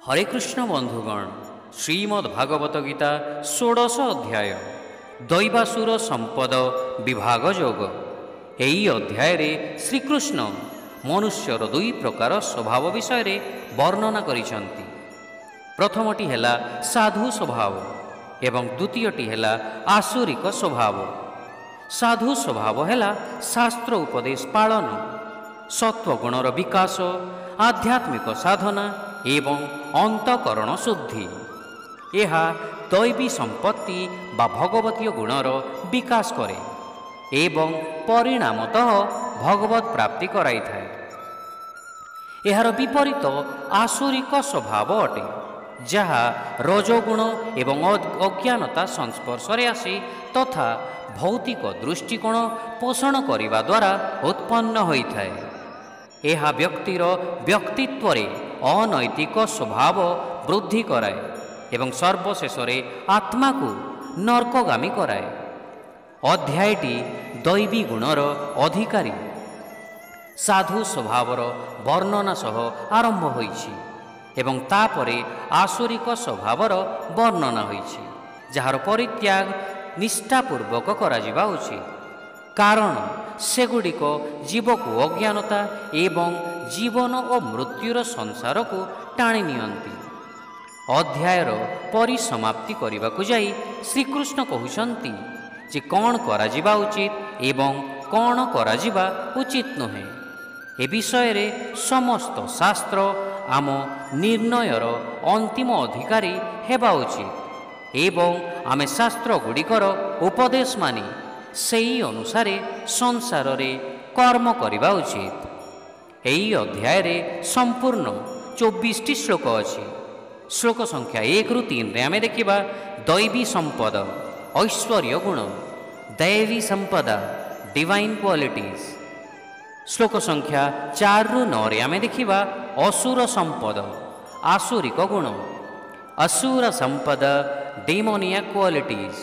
हरे कृष्ण बंधुगण, श्रीमद्भागवत गीता 16 अध्याय दैवासुर संपद विभाग योग। यही अध्याय रे श्रीकृष्ण मनुष्यर दुई प्रकार स्वभाव विषय रे वर्णना करिसंती। प्रथमटी हेला साधु स्वभाव एवं द्वितीयटी हेला आसुरिक स्वभाव। साधु स्वभाव हेला शास्त्र उपदेश पालन, सत्वगुणर विकास, आध्यात्मिक साधना एवं अंतकरण शुद्धि। यह दैवी संपत्ति बा भगवतीय गुणर विकास करे एवं परिणामतः भगवत प्राप्ति कराई थाए। एहार विपरीत आसुरिक स्वभाव अटे, जहा रजोगुण एवं अज्ञानता संस्पर्शरे आसी तथा भौतिक दृष्टिकोण पोषण करिबा द्वारा उत्पन्न होइथाए। यह व्यक्तिर व्यक्तित्व अनैतिक स्वभाव वृद्धि कराए एवं सर्वशेष आत्मा को नरकगामी कराए। अध्यायटी दैवी गुणर अधिकारी साधु स्वभावर वर्णना सह आरंभ होइछि एवं तापरे आसुरिक स्वभावर वर्णना होइछि, जार परित्याग निष्ठापूर्वक करा जिबा उचित, कारण सेगुड़िक जीव को अज्ञानता एवं जीवन और मृत्युर संसार को टाणी नियंती। अध्यायर परिसमाप्ति करने को जाई श्रीकृष्ण कहउछंती जे कौन करा जिबा उचित एवं कौन करा जिबा उचित नुहे। ए विषय रे समस्त शास्त्र आम निर्णयर अंतिम अधिकारी हेबा उचित एवं आमे शास्त्र गुड़िकर उपदेश मानी सेई अनुसारे संसार रे कर्म करिबा उचित। एई अध्याय रे संपूर्ण 24 श्लोक अछि। श्लोक संख्या 1 रु 3 रे आमे देखिबा दैवी संपद ऐश्वर्य गुण, दैवी संपदा डिवाइन क्वालिटीज। श्लोक संख्या 4 रु 9 रे आमे देखिबा असुर संपद आसुरिक गुण, असुर संपदा डेमोनियक क्वालिटीज।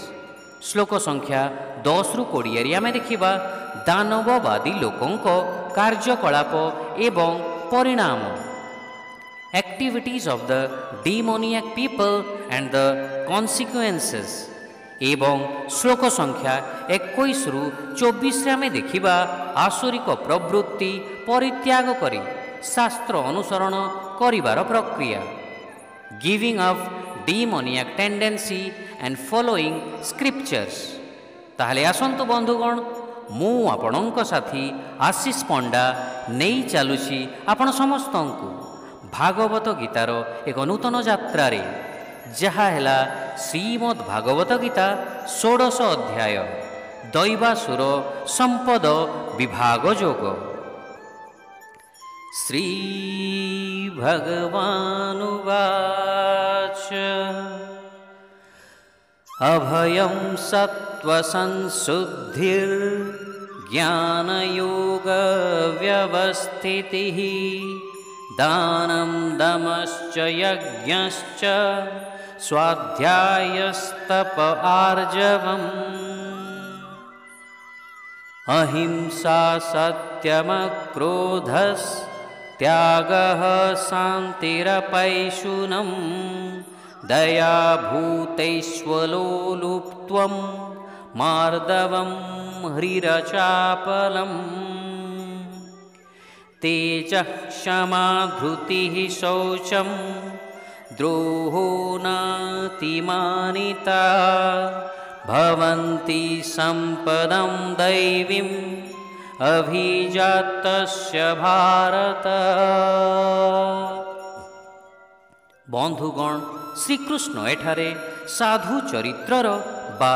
श्लोक संख्या 10 रु 20 रे आमे देखिबा दानववादी लोकंक कार्यकलाप एवं परिणाम, activities of the demoniac people and the consequences. एवं श्लोक संख्या 21 रु 24 रे आमे देखिबा आसुरिक प्रवृत्ति परित्याग करी शास्त्र अनुसरण करिवार प्रक्रिया, giving up demoniac tendency and following scriptures. ताहले आसंतु बंधुगण, मु आपणक साथी आशीष पंडा नहीं चलुछि आपण समस्तंकु भागवत गीतार एक नूतन यात्रा रे, जहा हेला श्रीमद् भागवत गीता 16 अध्याय दैवासुर संपद विभाग योग। श्री भगवानुवाच अभयं सत्त्वसंशुद्धिर् ज्ञानयोगव्यवस्थितिः दानं दमश्च यज्ञश्च स्वाध्यायस्तप आर्जवम् अहिंसा सत्यमक्रोधस्त्यागः शान्तिरपैशुनम् दया भूतैश्वलोलुप्त्वं मार्दवं ह्रीरचापलम् तेजः क्षमा धृतिः शौचं द्रोहो नातिमानिता भवन्ति सम्पदं दैवीम् अभिजातस्य भारत। बंधुगण, श्रीकृष्ण एठारे साधु चरित्रर बा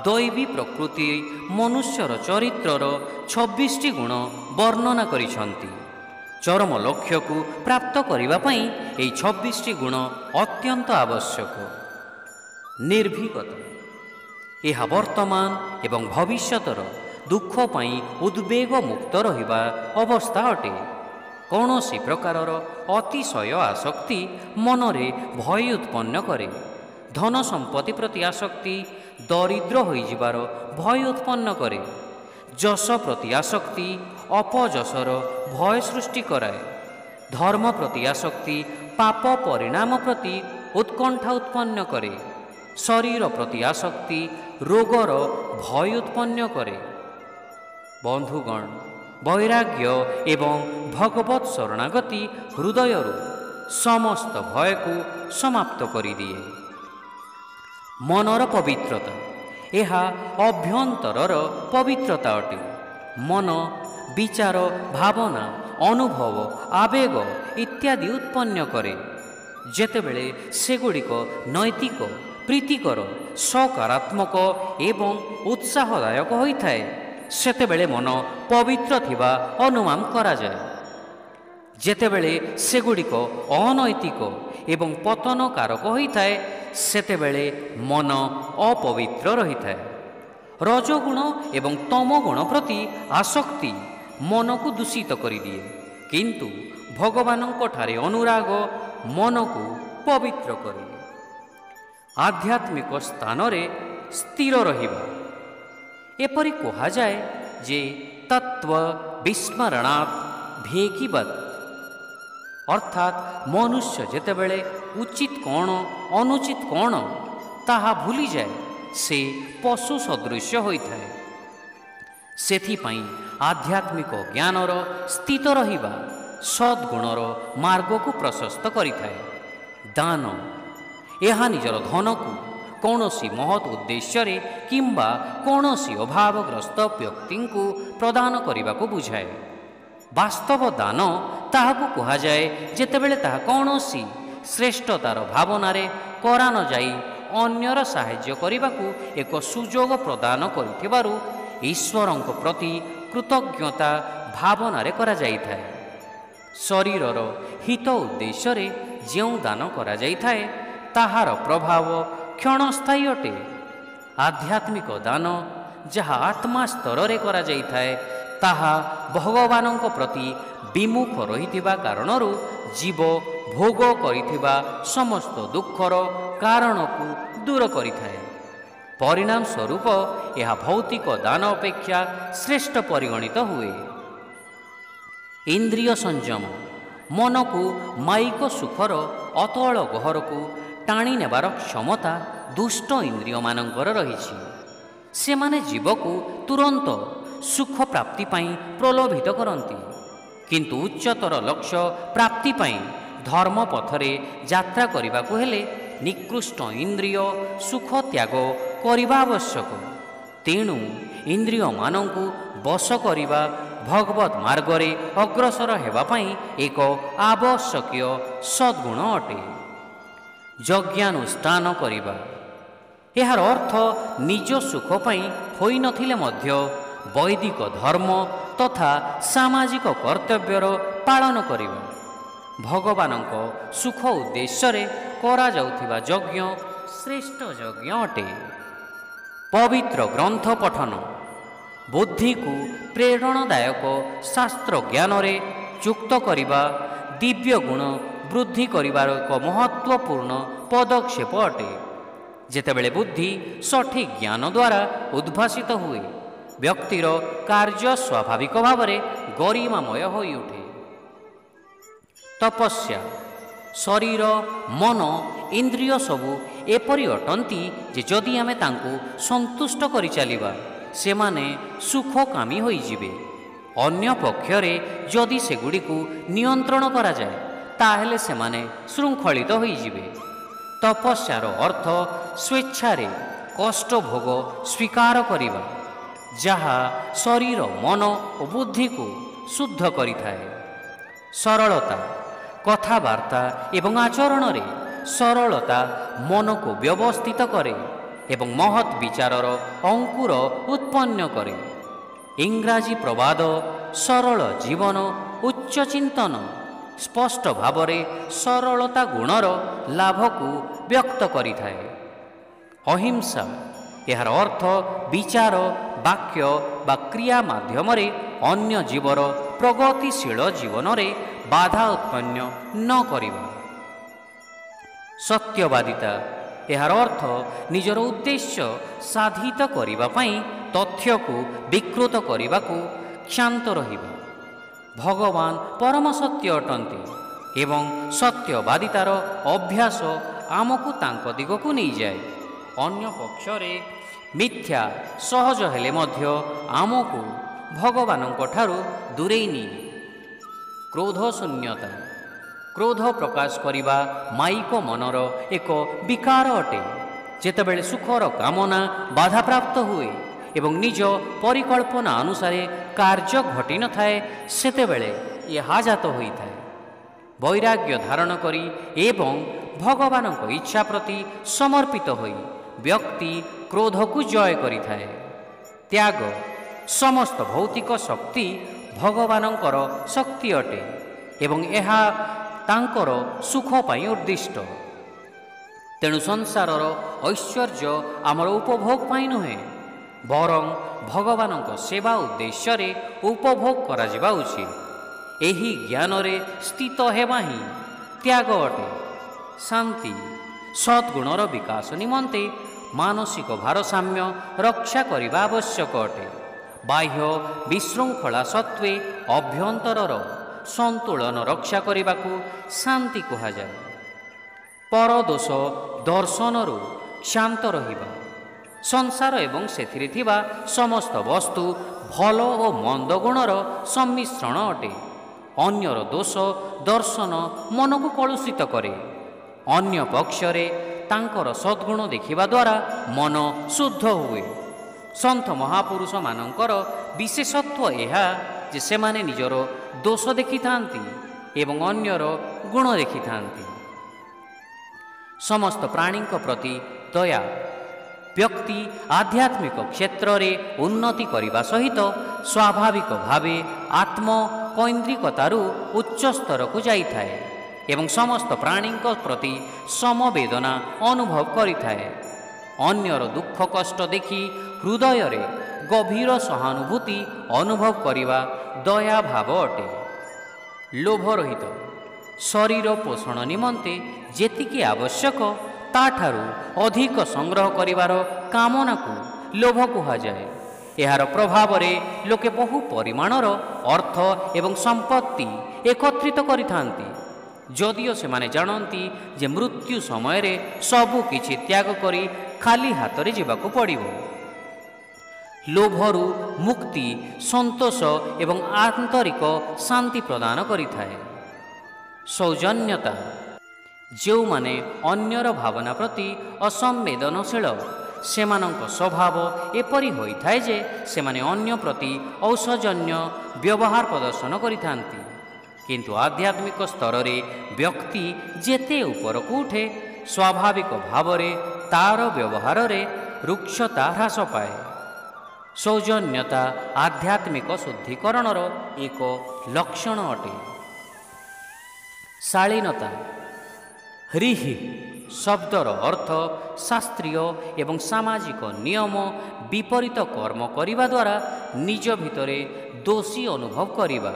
दैवी प्रकृति मनुष्यर चरित्रर 26 गुण वर्णना करिसंती। चरम लक्ष्य को प्राप्त करिबा पई एई 26 गुण अत्यंत आवश्यक। निर्भीकता यह वर्तमान एवं भविष्यतर दुख पई उद्वेग मुक्त रहिबा अवस्था अटे। कौनसी प्रकारर अतिशय आसक्ति मनरे भय उत्पन्न करे। धन संपत्ति प्रति आसक्ति दरिद्र होई जिबार भय उत्पन्न करे। जश प्रति आसक्ति अपजशर भय सृष्टि कराए। धर्म प्रति आसक्ति ପାପ ପରିଣାମ ପ୍ରତି ଉତ୍କଣ୍ଠା ଉତ୍ପନ୍ନ କରେ। ଶରୀର ପ୍ରତି ଆସକ୍ତି ରୋଗର ଭୟ ଉତ୍ପନ୍ନ କରେ। ବନ୍ଧୁଗଣ, ବୈରାଗ୍ୟ ଏବଂ ଭଗବତ ଶରଣାଗତି ହୃଦୟରୁ ସମସ୍ତ ଭୟକୁ ସମାପ୍ତ କରିଦିଏ। ମନର ପବିତ୍ରତା, ଏହା ଅଭ୍ୟନ୍ତରର ପବିତ୍ରତା ଅଟେ। ମନ ବିଚାର, ଭାବନା, ଅନୁଭବ, ଆବେଗ ଇତ୍ୟାଦି ଉତ୍ପନ୍ନ କରେ। ଯେତେବେଳେ ସେଗୁଡ଼ିକ ନୈତିକ, ପ୍ରୀତିକର, ସକାରାତ୍ମକ ଏବଂ ଉତ୍ସାହଦାୟକ ହୋଇଥାଏ, ସେତେବେଳେ ମନ ପବିତ୍ର ଥିବା ଅନୁମାନ କରାଯାଏ। ଯେତେବେଳେ ସେଗୁଡ଼ିକ ଅନୈତିକ ଏବଂ ପତନକାରକ ହୋଇଥାଏ, ସେତେବେଳେ ମନ ଅପବିତ୍ର ରହିଥାଏ। ରଜଗୁଣ ଏବଂ ତମଗୁଣ ପ୍ରତି ଆସକ୍ତି ମନକୁ ଦୂଷିତ କରିଦିଏ, କିନ୍ତୁ ଭଗବାନଙ୍କ ଠାରେ ଅନୁରାଗ ମନକୁ ପବିତ୍ର କରେ। ଆଧ୍ୟାତ୍ମିକ ସ୍ଥାନରେ ସ୍ଥିର ରହିବା, ଏପରି କୁହାଯାଏ ଯେ ତତ୍ତ୍ୱ ବିସ୍ମରଣାତ୍ ଭେକିବତ୍, ଅର୍ଥାତ୍ ମନୁଷ୍ୟ ଯେତେବେଳେ ଉଚିତ କ'ଣ ଅନୁଚିତ କ'ଣ ତାହା ଭୁଲିଯାଏ, ସେ ପଶୁ ସଦୃଶ୍ୟ ହୋଇଥାଏ। ସେଥିପାଇଁ ଆଧ୍ୟାତ୍ମିକ ଜ୍ଞାନର ସ୍ଥିତ ରହିବା ସଦ୍ଗୁଣର ମାର୍ଗକୁ ପ୍ରଶସ୍ତ କରିଥାଏ। ଦାନ, ଏହା ନିଜର ଧନକୁ କୌଣସି ମହତ୍ ଉଦ୍ଦେଶ୍ୟରେ କିମ୍ବା କୌଣସି ଅଭାବଗ୍ରସ୍ତ ବ୍ୟକ୍ତିଙ୍କୁ ପ୍ରଦାନ କରିବାକୁ ବୁଝାଏ। ବାସ୍ତବ ଦାନ ତାହାକୁ କୁହାଯାଏ ଯେତେବେଳେ ତାହା କୌଣସି ଶ୍ରେଷ୍ଠତାର ଭାବନାରେ କରାନଯାଇ ଅନ୍ୟର ସାହାଯ୍ୟ କରିବାକୁ ଏକ ସୁଯୋଗ ପ୍ରଦାନ କରିଥିବାରୁ ଈଶ୍ୱରଙ୍କ ପ୍ରତି କୃତଜ୍ଞତା ଭାବନାରେ କରାଯାଇଥାଏ। ଶରୀରର ହିତ ଉଦ୍ଦେଶ୍ୟରେ ଯେଉଁ ଦାନ କରାଯାଇଥାଏ, ତାହାର ପ୍ରଭାବ କ୍ଷଣସ୍ଥାୟୀ ଅଟେ। ଆଧ୍ୟାତ୍ମିକ ଦାନ ଯାହା ଆତ୍ମା ସ୍ତରରେ କରାଯାଇଥାଏ, ତାହା ଭଗବାନଙ୍କ ପ୍ରତି ବିମୁଖ ରହିଥିବା କାରଣରୁ ଜୀବ ଭୋଗ କରିଥିବା ସମସ୍ତ ଦୁଃଖର କାରଣକୁ ଦୂର କରିଥାଏ। ପରିଣାମ ସ୍ୱରୂପ ଏହା ଭୌତିକ ଦାନ ଅପେକ୍ଷା ଶ୍ରେଷ୍ଠ ପରିଗଣିତ ହୁଏ। ଇନ୍ଦ୍ରିୟ ସଂଯମ, ମନକୁ ମାଇକ ସୁଖର ଅତଳ ଗହରକୁ ଟାଣି ନେବାର କ୍ଷମତା ଦୁଷ୍ଟ ଇନ୍ଦ୍ରିୟମାନଙ୍କର ରହିଛି। ସେମାନେ ଜୀବକୁ ତୁରନ୍ତ ସୁଖ ପ୍ରାପ୍ତି ପାଇଁ ପ୍ରଲୋଭିତ କରନ୍ତି, କିନ୍ତୁ ଉଚ୍ଚତର ଲକ୍ଷ୍ୟ ପ୍ରାପ୍ତି ପାଇଁ ଧର୍ମ ପଥରେ ଯାତ୍ରା କରିବାକୁ ହେଲେ ନିକୃଷ୍ଟ ଇନ୍ଦ୍ରିୟ ସୁଖ ତ୍ୟାଗ କରିବା ଆବଶ୍ୟକ। ତେଣୁ ଇନ୍ଦ୍ରିୟମାନଙ୍କୁ ବଶ କରିବା ଭଗବତ ମାର୍ଗରେ ଅଗ୍ରସର ହେବା ପାଇଁ ଏକ ଆବଶ୍ୟକୀୟ ସଦ୍ଗୁଣ ଅଟେ। ଯଜ୍ଞାନୁଷ୍ଠାନ କରିବା, ଏହାର ଅର୍ଥ ନିଜ ସୁଖ ପାଇଁ ହୋଇନଥିଲେ ମଧ୍ୟ ବୈଦିକ ଧର୍ମ ତଥା ସାମାଜିକ କର୍ତ୍ତବ୍ୟର ପାଳନ କରିବା। ଭଗବାନଙ୍କ ସୁଖ ଉଦ୍ଦେଶ୍ୟରେ କରାଯାଉଥିବା ଯଜ୍ଞ ଶ୍ରେଷ୍ଠ ଯଜ୍ଞ ଅଟେ। ପବିତ୍ର ଗ୍ରନ୍ଥ ପଠନ, ବୁଦ୍ଧିକୁ ପ୍ରେରଣାଦାୟକ ଶାସ୍ତ୍ର ଜ୍ଞାନରେ ଯୁକ୍ତ କରିବା ଦିବ୍ୟ ଗୁଣ ବୃଦ୍ଧି କରିବାର ଏକ ମହତ୍ତ୍ୱପୂର୍ଣ୍ଣ ପଦକ୍ଷେପ ଅଟେ। ଯେତେବେଳେ ବୁଦ୍ଧି ସଠିକ୍ ଜ୍ଞାନ ଦ୍ୱାରା ଉଦ୍ଭାସିତ ହୁଏ, ବ୍ୟକ୍ତିର କାର୍ଯ୍ୟ ସ୍ୱାଭାବିକ ଭାବରେ ଗରିମାମୟ ହୋଇଉଠେ। ତପସ୍ୟା, ଶରୀର, ମନ, ଇନ୍ଦ୍ରିୟ ସବୁ ଏପରି ଅଟନ୍ତି ଯେ ଯଦି ଆମେ ତାଙ୍କୁ ସନ୍ତୁଷ୍ଟ କରିଚାଲିବା, ସେମାନେ ସୁଖକାମୀ ହୋଇଯିବେ। ଅନ୍ୟ ପକ୍ଷରେ ଯଦି ସେଗୁଡ଼ିକୁ ନିୟନ୍ତ୍ରଣ କରାଯାଏ, ତାହେଲେ ସେମାନେ ଶୃଙ୍ଖଳିତ ହୋଇଯିବେ। ତପସ୍ୟାର ଅର୍ଥ ସ୍ୱେଚ୍ଛାରେ କଷ୍ଟ ଭୋଗ ସ୍ୱୀକାର କରିବା, ଯାହା ଶରୀର, ମନ ଓ ବୁଦ୍ଧିକୁ ଶୁଦ୍ଧ କରିଥାଏ। ସରଳତା, କଥାବାର୍ତ୍ତା ଏବଂ ଆଚରଣରେ ସରଳତା ମନକୁ ବ୍ୟବସ୍ଥିତ କରେ ଏବଂ ମହତ୍ ବିଚାରର ଅଙ୍କୁର ଉତ୍ପନ୍ନ କରେ। ଇଂରାଜୀ ପ୍ରବାଦ ସରଳ ଜୀବନ ଉଚ୍ଚ ଚିନ୍ତନ ସ୍ପଷ୍ଟ ଭାବରେ ସରଳତା ଗୁଣର ଲାଭକୁ ବ୍ୟକ୍ତ କରିଥାଏ। ଅହିଂସା, ଏହାର ଅର୍ଥ ବିଚାର, ବାକ୍ୟ ବା କ୍ରିୟା ମାଧ୍ୟମରେ ଅନ୍ୟ ଜୀବର ପ୍ରଗତିଶୀଳ ଜୀବନରେ ବାଧା ଉତ୍ପନ୍ନ ନ କରିବା। ସତ୍ୟବାଦିତା, ଏହାର ଅର୍ଥ ନିଜର ଉଦ୍ଦେଶ୍ୟ ସାଧିତ କରିବା ପାଇଁ ତଥ୍ୟକୁ ବିକୃତ କରିବାକୁ କ୍ଷାନ୍ତ ରହିବା। ଭଗବାନ ପରମ ସତ୍ୟ ଅଟନ୍ତି, ଏବଂ ସତ୍ୟବାଦିତାର ଅଭ୍ୟାସ ଆମକୁ ତାଙ୍କ ଦିଗକୁ ନେଇଯାଏ। ଅନ୍ୟ ପକ୍ଷରେ ମିଥ୍ୟା ସହଜ ହେଲେ ମଧ୍ୟ ଆମକୁ ଭଗବାନଙ୍କ ଠାରୁ ଦୂରେଇ ନିଏ। କ୍ରୋଧ ଶୂନ୍ୟତା। କ୍ରୋଧ ପ୍ରକାଶ କରିବା ମାଇକ ମନର ଏକ ବିକାର ଅଟେ। ଯେତେବେଳେ ସୁଖର କାମନା ବାଧାପ୍ରାପ୍ତ ହୁଏ ଏବଂ ନିଜ ପରିକଳ୍ପନା ଅନୁସାରେ କାର୍ଯ୍ୟ ଘଟିନଥାଏ, ସେତେବେଳେ ଏହା ଜାତ ହୋଇଥାଏ। ବୈରାଗ୍ୟ ଧାରଣ କରି ଏବଂ ଭଗବାନଙ୍କ ଇଚ୍ଛା ପ୍ରତି ସମର୍ପିତ ହୋଇ ବ୍ୟକ୍ତି କ୍ରୋଧକୁ ଜୟ କରିଥାଏ। ତ୍ୟାଗ। ସମସ୍ତ ଭୌତିକ ଶକ୍ତି ଭଗବାନଙ୍କର ଶକ୍ତି ଅଟେ ଏବଂ ଏହା ତାଙ୍କର ସୁଖ ପାଇଁ ଉଦ୍ଦିଷ୍ଟ। ତେଣୁ ସଂସାରର ଐଶ୍ୱର୍ଯ୍ୟ ଆମର ଉପଭୋଗ ପାଇଁ ନୁହେଁ, ବରଂ ଭଗବାନଙ୍କ ସେବା ଉଦ୍ଦେଶ୍ୟରେ ଉପଭୋଗ କରାଯିବା ଉଚିତ। ଏହି ଜ୍ଞାନରେ ସ୍ଥିତ ହେବା ହିଁ ତ୍ୟାଗ ଅଟେ। ଶାନ୍ତି। ସଦ୍ଗୁଣର ବିକାଶ ନିମନ୍ତେ ମାନସିକ ଭାରସାମ୍ୟ ରକ୍ଷା କରିବା ଆବଶ୍ୟକ ଅଟେ। ବାହ୍ୟ ବିଶୃଙ୍ଖଳା ସତ୍ତ୍ୱେ ଅଭ୍ୟନ୍ତରର ସନ୍ତୁଳନ ରକ୍ଷା କରିବାକୁ ଶାନ୍ତି କୁହାଯାଏ। ପରଦୋଷ ଦର୍ଶନରୁ କ୍ଷାନ୍ତ ରହିବା। ସଂସାର ଏବଂ ସେଥିରେ ଥିବା ସମସ୍ତ ବସ୍ତୁ ଭଲ ଓ ମନ୍ଦ ଗୁଣର ସମ୍ମିଶ୍ରଣ ଅଟେ। ଅନ୍ୟର ଦୋଷ ଦର୍ଶନ ମନକୁ କଳୁଷିତ କରେ। ଅନ୍ୟ ପକ୍ଷରେ ତାଙ୍କର ସଦ୍ଗୁଣ ଦେଖିବା ଦ୍ୱାରା ମନ ଶୁଦ୍ଧ ହୁଏ। ସନ୍ଥ ମହାପୁରୁଷମାନଙ୍କର ବିଶେଷତ୍ୱ ଏହା ଯେ ସେମାନେ ନିଜର ଦୋଷ ଦେଖିଥାନ୍ତି ଏବଂ ଅନ୍ୟର ଗୁଣ ଦେଖିଥାନ୍ତି। ସମସ୍ତ ପ୍ରାଣୀଙ୍କ ପ୍ରତି ଦୟା। ବ୍ୟକ୍ତି ଆଧ୍ୟାତ୍ମିକ କ୍ଷେତ୍ରରେ ଉନ୍ନତି କରିବା ସହିତ ସ୍ୱାଭାବିକ ଭାବେ ଆତ୍ମକୈନ୍ଦ୍ରିକତାରୁ ଉଚ୍ଚ ସ୍ତରକୁ ଯାଇଥାଏ ଏବଂ ସମସ୍ତ ପ୍ରାଣୀଙ୍କ ପ୍ରତି ସମବେଦନା ଅନୁଭବ କରିଥାଏ। ଅନ୍ୟର ଦୁଃଖ କଷ୍ଟ ଦେଖି ହୃଦୟରେ ଗଭୀର ସହାନୁଭୂତି ଅନୁଭବ କରିବା ଦୟା ଭାବ ଅଟେ। ଲୋଭରହିତ। ଶରୀର ପୋଷଣ ନିମନ୍ତେ ଯେତିକି ଆବଶ୍ୟକ ତାଠାରୁ ଅଧିକ ସଂଗ୍ରହ କରିବାର କାମନାକୁ ଲୋଭ କୁହାଯାଏ। ଏହାର ପ୍ରଭାବରେ ଲୋକେ ବହୁ ପରିମାଣର ଅର୍ଥ ଏବଂ ସମ୍ପତ୍ତି ଏକତ୍ରିତ କରିଥାନ୍ତି, ଯଦିଓ ସେମାନେ ଜାଣନ୍ତି ଯେ ମୃତ୍ୟୁ ସମୟରେ ସବୁ କିଛି ତ୍ୟାଗ କରି ଖାଲି ହାତରେ ଯିବାକୁ ପଡ଼ିବ। ଲୋଭରୁ ମୁକ୍ତି ସନ୍ତୋଷ ଏବଂ ଆନ୍ତରିକ ଶାନ୍ତି ପ୍ରଦାନ କରିଥାଏ। ସୌଜନ୍ୟତା। ଯେଉଁମାନେ ଅନ୍ୟର ଭାବନା ପ୍ରତି ଅସମ୍ବେଦନଶୀଳ, ସେମାନଙ୍କ ସ୍ୱଭାବ ଏପରି ହୋଇଥାଏ ଯେ ସେମାନେ ଅନ୍ୟ ପ୍ରତି ଔଷଜନ୍ୟ ବ୍ୟବହାର ପ୍ରଦର୍ଶନ କରିଥାନ୍ତି। କିନ୍ତୁ ଆଧ୍ୟାତ୍ମିକ ସ୍ତରରେ ବ୍ୟକ୍ତି ଯେତେ ଉପରକୁ ଉଠେ, ସ୍ୱାଭାବିକ ଭାବରେ ତାର ବ୍ୟବହାରରେ ରୁକ୍ଷତା ହ୍ରାସ ପାଏ। ସୌଜନ୍ୟତା ଆଧ୍ୟାତ୍ମିକ ଶୁଦ୍ଧିକରଣର ଏକ ଲକ୍ଷଣ ଅଟେ। ଶାଳୀନତା। ହ୍ରିଃ ଶବ୍ଦର ଅର୍ଥ ଶାସ୍ତ୍ରୀୟ ଏବଂ ସାମାଜିକ ନିୟମ ବିପରୀତ କର୍ମ କରିବା ଦ୍ୱାରା ନିଜ ଭିତରେ ଦୋଷୀ ଅନୁଭବ କରିବା।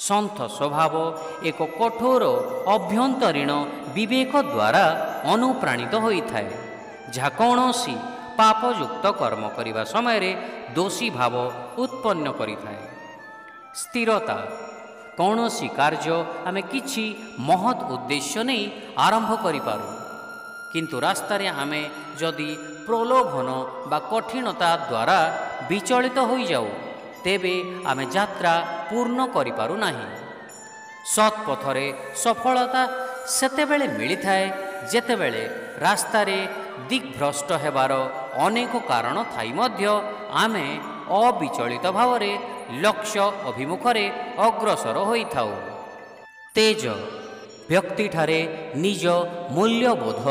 ସନ୍ଥ ସ୍ୱଭାବ ଏକ କଠୋର ଅଭ୍ୟନ୍ତରୀଣ ବିବେକ ଦ୍ୱାରା ଅନୁପ୍ରାଣିତ ହୋଇଥାଏ, ଯାହା କୌଣସି ପାପଯୁକ୍ତ କର୍ମ କରିବା ସମୟରେ ଦୋଷୀ ଭାବ ଉତ୍ପନ୍ନ କରିଥାଏ। ସ୍ଥିରତା। କୌଣସି କାର୍ଯ୍ୟ ଆମେ କିଛି ମହତ୍ ଉଦ୍ଦେଶ୍ୟ ନେଇ ଆରମ୍ଭ କରିପାରୁ, କିନ୍ତୁ ରାସ୍ତାରେ ଆମେ ଯଦି ପ୍ରଲୋଭନ ବା କଠିନତା ଦ୍ୱାରା ବିଚଳିତ ହୋଇଯାଉ, ତେବେ ଆମେ ଯାତ୍ରା ପୂର୍ଣ୍ଣ କରିପାରୁ ନାହିଁ। ସତ୍ ପଥରେ ସଫଳତା ସେତେବେଳେ ମିଳିଥାଏ ଯେତେବେଳେ ରାସ୍ତାରେ ଦିଗ୍ଭ୍ରଷ୍ଟ ହେବାର ଅନେକ କାରଣ ଥାଇ ମଧ୍ୟ ଆମେ ଅବିଚଳିତ ଭାବରେ ଲକ୍ଷ୍ୟ ଅଭିମୁଖରେ ଅଗ୍ରସର ହୋଇଥାଉ। ତେଜ। ବ୍ୟକ୍ତିଠାରେ ନିଜ ମୂଲ୍ୟବୋଧ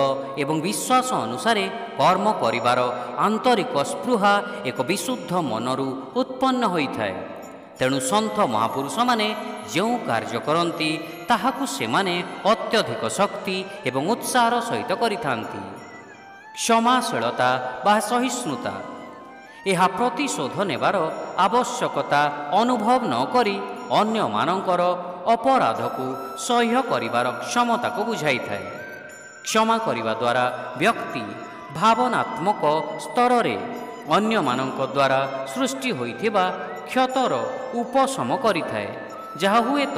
ଏବଂ ବିଶ୍ୱାସ ଅନୁସାରେ କର୍ମ କରିବାର ଆନ୍ତରିକ ସ୍ପୃହା ଏକ ବିଶୁଦ୍ଧ ମନରୁ ଉତ୍ପନ୍ନ ହୋଇଥାଏ। ତେଣୁ ସନ୍ଥ ମହାପୁରୁଷମାନେ ଯେଉଁ କାର୍ଯ୍ୟ କରନ୍ତି ତାହାକୁ ସେମାନେ ଅତ୍ୟଧିକ ଶକ୍ତି ଏବଂ ଉତ୍ସାହର ସହିତ କରିଥାନ୍ତି। କ୍ଷମାଶୀଳତା ବା ସହିଷ୍ଣୁତା। ଏହା ପ୍ରତିଶୋଧ ନେବାର ଆବଶ୍ୟକତା ଅନୁଭବ ନ କରି ଅନ୍ୟମାନଙ୍କର ଅପରାଧକୁ ସହ୍ୟ କରିବାର କ୍ଷମତାକୁ ବୁଝାଇଥାଏ। କ୍ଷମା କରିବା ଦ୍ୱାରା ବ୍ୟକ୍ତି ଭାବନାତ୍ମକ ସ୍ତରରେ ଅନ୍ୟମାନଙ୍କ ଦ୍ୱାରା ସୃଷ୍ଟି ହୋଇଥିବା କ୍ଷତର ଉପଶମ କରିଥାଏ, ଯାହା ହୁଏତ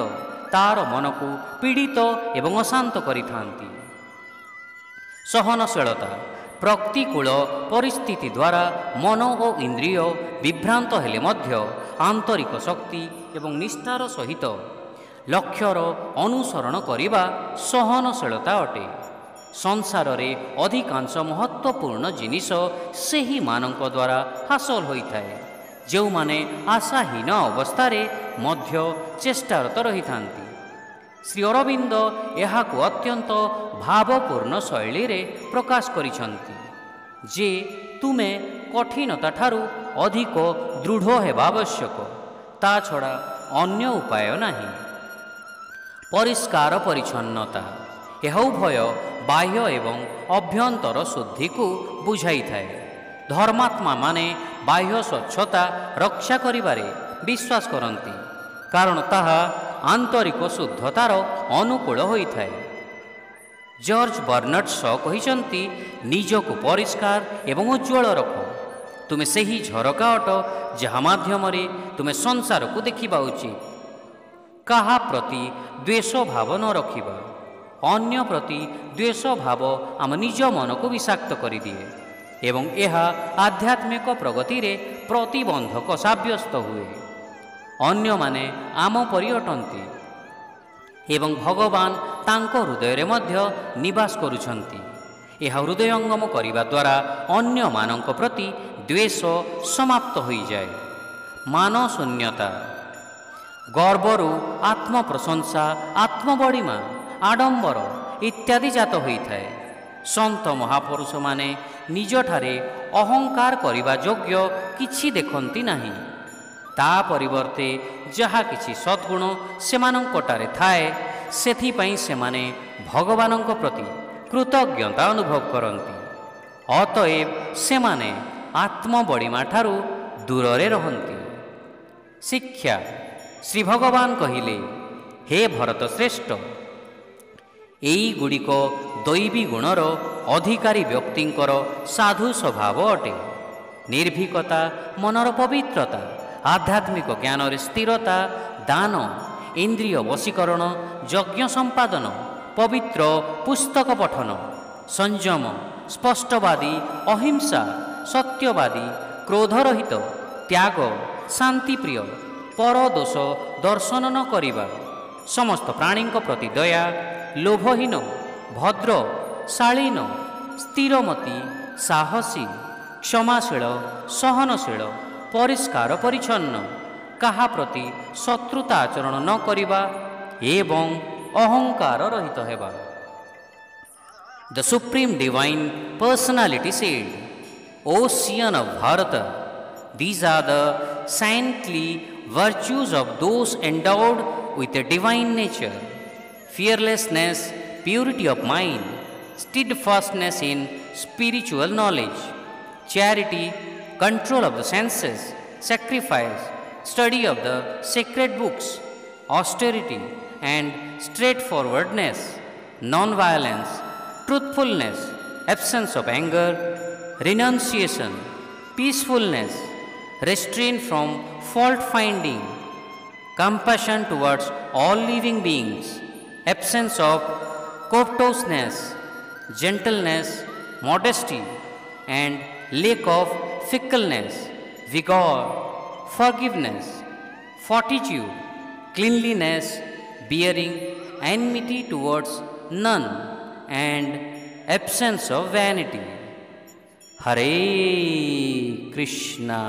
ତାର ମନକୁ ପୀଡ଼ିତ ଏବଂ ଅଶାନ୍ତ କରିଥାନ୍ତି। ସହନଶୀଳତା ପ୍ରତିକୂଳ ପରିସ୍ଥିତି ଦ୍ୱାରା ମନ ଓ ଇନ୍ଦ୍ରିୟ ବିଭ୍ରାନ୍ତ ହେଲେ ମଧ୍ୟ ଆନ୍ତରିକ ଶକ୍ତି ଏବଂ ନିଷ୍ଠାର ସହିତ ଲକ୍ଷ୍ୟର ଅନୁସରଣ କରିବା ସହନଶୀଳତା ଅଟେ। ସଂସାରରେ ଅଧିକାଂଶ ମହତ୍ତ୍ୱପୂର୍ଣ୍ଣ ଜିନିଷ ସେହିମାନଙ୍କ ଦ୍ୱାରା ହାସଲ ହୋଇଥାଏ ଯେଉଁମାନେ ଆଶାହୀନ ଅବସ୍ଥାରେ ମଧ୍ୟ ଚେଷ୍ଟାରତ ରହିଥାନ୍ତି। ଶ୍ରୀ ଅରବିନ୍ଦ ଏହାକୁ ଅତ୍ୟନ୍ତ ଭାବପୂର୍ଣ୍ଣ ଶୈଳୀରେ ପ୍ରକାଶ କରିଛନ୍ତି ଯେ ତୁମେ କଠିନତା ଠାରୁ ଅଧିକ ଦୃଢ଼ ହେବା ଆବଶ୍ୟକ, ତା ଛଡ଼ା ଅନ୍ୟ ଉପାୟ ନାହିଁ। ପରିଷ୍କାର ପରିଚ୍ଛନ୍ନତା ଏହା ଉଭୟ ବାହ୍ୟ ଏବଂ ଅଭ୍ୟନ୍ତର ଶୁଦ୍ଧିକୁ ବୁଝାଇଥାଏ। ଧର୍ମାତ୍ମାମାନେ ବାହ୍ୟ ସ୍ୱଚ୍ଛତା ରକ୍ଷା କରିବାରେ ବିଶ୍ୱାସ କରନ୍ତି କାରଣ ତାହା ଆନ୍ତରିକ ଶୁଦ୍ଧତାର ଅନୁକୂଳ ହୋଇଥାଏ। ଜର୍ଜ ବର୍ନାର୍ଡ ଶ କହିଛନ୍ତି, ନିଜକୁ ପରିଷ୍କାର ଏବଂ ଉଜ୍ଜ୍ୱଳ ରଖ। ତୁମେ ସେହି ଝରକା ଅଟ ଯାହା ମାଧ୍ୟମରେ ତୁମେ ସଂସାରକୁ ଦେଖିବା ଉଚିତ। କାହା ପ୍ରତି ଦ୍ୱେଷ ଭାବ ନ ରଖିବା। ଅନ୍ୟ ପ୍ରତି ଦ୍ୱେଷ ଭାବ ଆମ ନିଜ ମନକୁ ବିଷାକ୍ତ କରିଦିଏ ଏବଂ ଏହା ଆଧ୍ୟାତ୍ମିକ ପ୍ରଗତିରେ ପ୍ରତିବନ୍ଧକ ସାବ୍ୟସ୍ତ ହୁଏ। ଅନ୍ୟମାନେ ଆମ ପରି ଅଟନ୍ତି ଏବଂ ଭଗବାନ ତାଙ୍କ ହୃଦୟରେ ମଧ୍ୟ ନିବାସ କରୁଛନ୍ତି। ଏହା ହୃଦୟଙ୍ଗମ କରିବା ଦ୍ୱାରା ଅନ୍ୟମାନଙ୍କ ପ୍ରତି ଦ୍ୱେଷ ସମାପ୍ତ ହୋଇଯାଏ। ମାନଶୂନ୍ୟତା ଗର୍ବରୁ ଆତ୍ମପ୍ରଶଂସା, ଆତ୍ମବଡ଼ିମା, ଆଡ଼ମ୍ବର ଇତ୍ୟାଦି ଜାତ ହୋଇଥାଏ। ସନ୍ଥ ମହାପୁରୁଷମାନେ ନିଜଠାରେ ଅହଙ୍କାର କରିବା ଯୋଗ୍ୟ କିଛି ଦେଖନ୍ତି ନାହିଁ। ତା ପରିବର୍ତ୍ତେ ଯାହା କିଛି ସଦ୍ଗୁଣ ସେମାନଙ୍କଠାରେ ଥାଏ ସେଥିପାଇଁ ସେମାନେ ଭଗବାନଙ୍କ ପ୍ରତି କୃତଜ୍ଞତା ଅନୁଭବ କରନ୍ତି। ଅତଏବ ସେମାନେ ଆତ୍ମବଡ଼ିମା ଠାରୁ ଦୂରରେ ରହନ୍ତି। ଶିକ୍ଷା ଶ୍ରୀ ଭଗବାନ କହିଲେ, ହେ ଭରତ ଶ୍ରେଷ୍ଠ, ଏଇଗୁଡ଼ିକ ଦୈବୀ ଗୁଣର ଅଧିକାରୀ ବ୍ୟକ୍ତିଙ୍କର ସାଧୁ ସ୍ୱଭାବ ଅଟେ। ନିର୍ଭୀକତା, ମନର ପବିତ୍ରତା, ଆଧ୍ୟାତ୍ମିକ ଜ୍ଞାନରେ ସ୍ଥିରତା, ଦାନ, ଇନ୍ଦ୍ରିୟ ବଶୀକରଣ, ଯଜ୍ଞ ସମ୍ପାଦନ, ପବିତ୍ର ପୁସ୍ତକ ପଠନ, ସଂଯମ, ସ୍ପଷ୍ଟବାଦୀ, ଅହିଂସା, ସତ୍ୟବାଦୀ, କ୍ରୋଧରହିତ, ତ୍ୟାଗ, ଶାନ୍ତିପ୍ରିୟ, ପରଦୋଷ ଦର୍ଶନ ନ କରିବା, ସମସ୍ତ ପ୍ରାଣୀଙ୍କ ପ୍ରତି ଦୟା, ଲୋଭହୀନ, ଭଦ୍ର, ଶାଳୀନ, ସ୍ଥିରମତି, ସାହସୀ, କ୍ଷମାଶୀଳ, ସହନଶୀଳ, ପରିଷ୍କାର ପରିଚ୍ଛନ୍ନ, କାହା ପ୍ରତି ଶତ୍ରୁତା ଆଚରଣ ନ କରିବା ଏବଂ ଅହଙ୍କାର ରହିତ ହେବା। The Supreme Divine Personality said, O Scion of Bharata, these are the saintly virtues of those endowed with a divine nature: fearlessness, purity of mind, steadfastness in spiritual knowledge, charity, control of the senses, sacrifice, study of the sacred books, austerity and straightforwardness, non-violence, truthfulness, absence of anger, renunciation, peacefulness, restraint from fault-finding, compassion towards all living beings, absence of covetousness, gentleness, modesty, and lack of fickleness, vigor, forgiveness, fortitude, cleanliness, bearing enmity towards none, and absence of vanity. Hare Krishna.